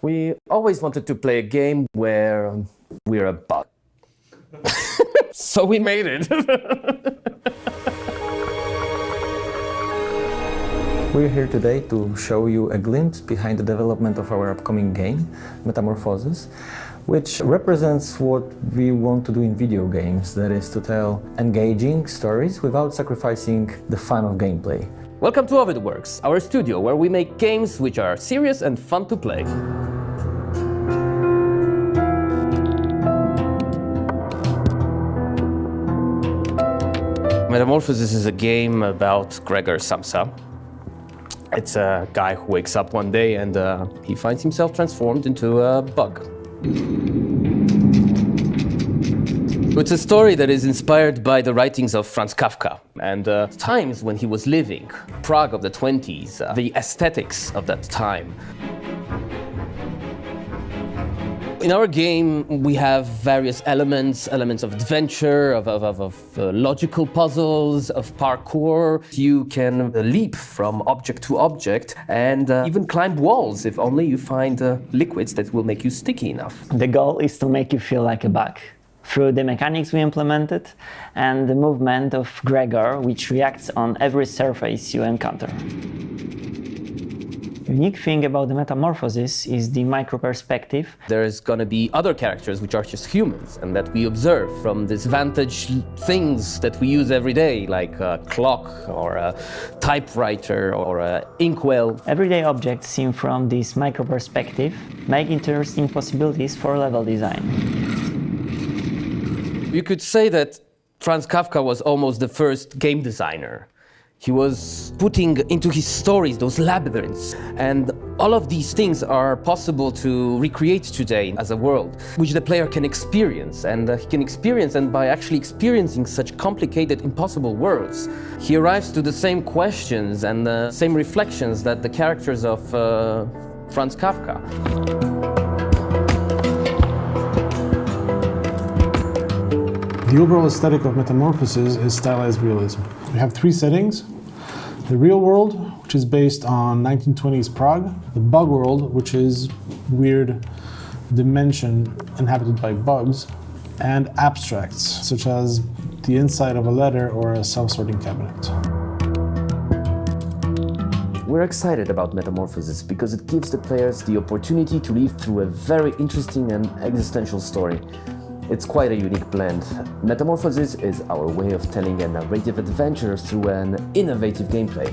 We always wanted to play a game where we're a bug. So we made it. We're here today to show you a glimpse behind the development of our upcoming game, Metamorphosis, which represents what we want to do in video games, that is to tell engaging stories without sacrificing the fun of gameplay. Welcome to Works, our studio where we make games which are serious and fun to play. Metamorphosis is a game about Gregor Samsa. It's a guy who wakes up one day and he finds himself transformed into a bug. It's a story that is inspired by the writings of Franz Kafka and times when he was living, Prague of the 20s, the aesthetics of that time. In our game, we have various elements of adventure, of logical puzzles, of parkour. You can leap from object to object and even climb walls if only you find liquids that will make you sticky enough. The goal is to make you feel like a bug through the mechanics we implemented and the movement of Gregor, which reacts on every surface you encounter. The unique thing about the Metamorphosis is the micro-perspective. There's gonna be other characters which are just humans and that we observe from these vantage things that we use every day, like a clock or a typewriter or an inkwell. Everyday objects seen from this micro-perspective make interesting possibilities for level design. You could say that Franz Kafka was almost the first game designer. He was putting into his stories those labyrinths, and all of these things are possible to recreate today as a world, which the player can experience, and he can experience, and by actually experiencing such complicated, impossible worlds, he arrives to the same questions and the same reflections that the characters of Franz Kafka. The overall aesthetic of Metamorphosis is stylized realism. We have three settings: the real world, which is based on 1920s Prague, the bug world, which is weird dimension inhabited by bugs, and abstracts, such as the inside of a letter or a self-sorting cabinet. We're excited about Metamorphosis because it gives the players the opportunity to live through a very interesting and existential story. It's quite a unique blend. Metamorphosis is our way of telling a narrative adventure through an innovative gameplay.